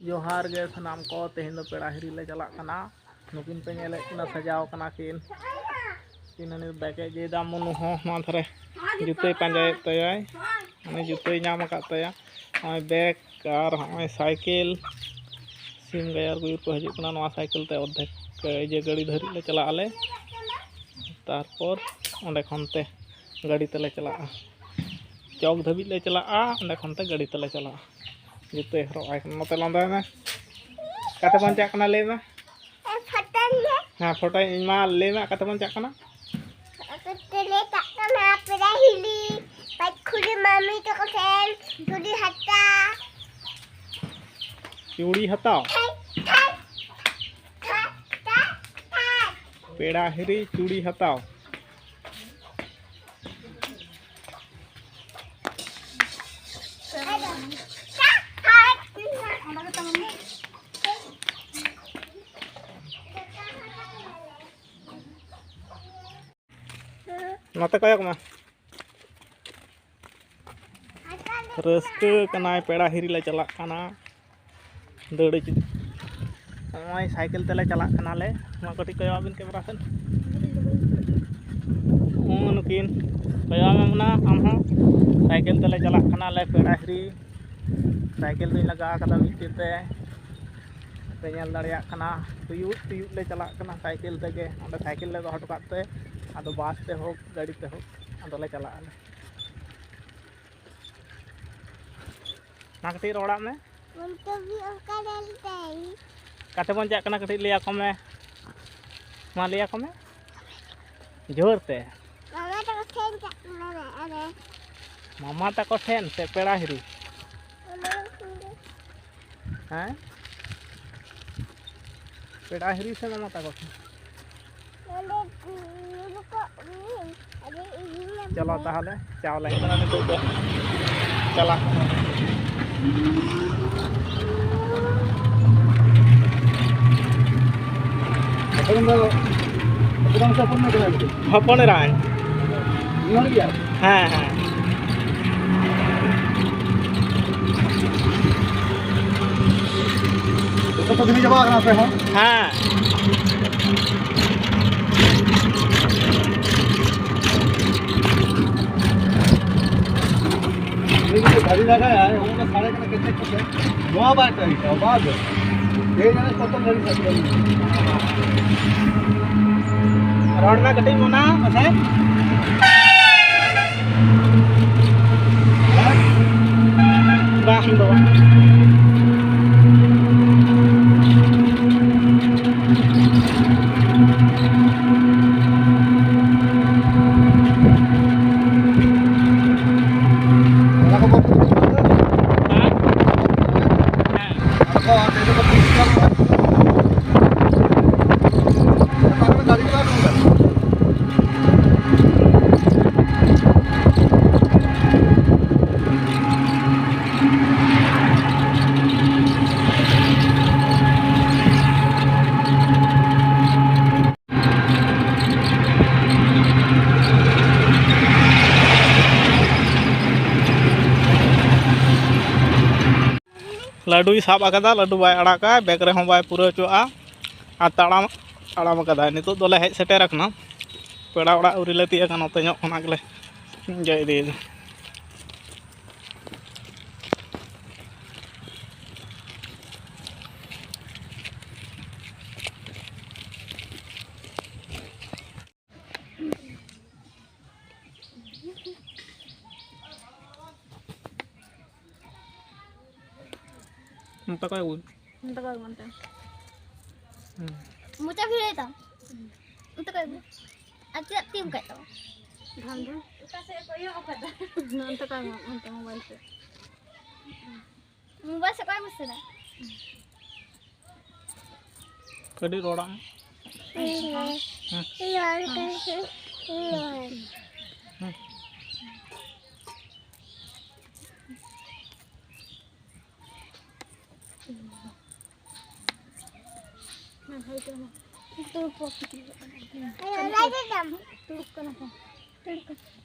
जोहार गे सनाम को तेहन पेड़ा हिरी ले चला कना नुकिन पे नेले किना सजाव कना किन किन बैके जे दाम मनु हो मा थरे जुते पंजाय तयाय माने जुते नाम का तया ओय बैग और ओय साइकिल सिम गयार गुर को हजू कना नवा साइकिल ते अधेक जे गाड़ी धरी ले चला आले तारपर ओंडे खनते गाड़ी तेले चला चौक धाबी ले चला ओंडे खनते गाड़ी तेले चला जुते हरो आय नते लंदा में कते बन चाकना ले में हाँ फोटो इमा ले में कते बन चाकना तेले चाकना पेड़ा हिली बाइक खुली मम्मी तो कोसेन चूड़ी हटाओ पेड़ा हिरी चूड़ी हटाओ नते कयक में रस्क कनाय पेड़ा हिरी ले चला कना दौड़ ओय साइकिल तेले चला कना ले मा कटी कया बिन कैमरा सेन नुकिन कया में ना हम हो साइकिल तेले चला कना ले पेड़ा हिरी साइकिल भी लगा कदा मिटते पे नेल दाड़िया कना तुयु ले चला कना साइकिल तेगे ओंडे साइकिल ले दोहट काते आदो बास ते हो गाड़ी ते हो आदो ले चला आले ना कटी रोड़ा में कते बन जा कना कटी लिया को में मा लिया को में जोर ते मामा तको ठेन से पेड़ा हिरी हैं पेड़ा हिरी से मामा तको चलो ताहले चावल है नितो तो चला हपन राय हाँ हाँ तो भी जमा करना पे हो हाँ गाड़ी लगा है वो तो सारे के कितने कुछ है वहां बात करी था बाद ये जाने खत्म गाड़ी सकते रोड में कटिंग होना है बाहर दो लाडू साब आकादा लाडू बाय अड़ाका बैग रे बाय पूरा चोआ आ ताड़ाम आड़ाम आकादा नितो दोले हेज सेटेर कना पेड़ा ओड़ा उरी ले तिया कना तኞक खना गले जय दे Entah kau pun. Entah kau mana. Muka kiri tak? Entah kau pun. Aja tim kat tu. Hamdu. Kasih kau yang apa dah? Entah kau yang entah mobile tu. Mobile sekarang mesti dah. Kadi orang. Iya. Iya. Iya. Itu pokoknya. Ayo, lagi jam. Turun kan apa? Turun.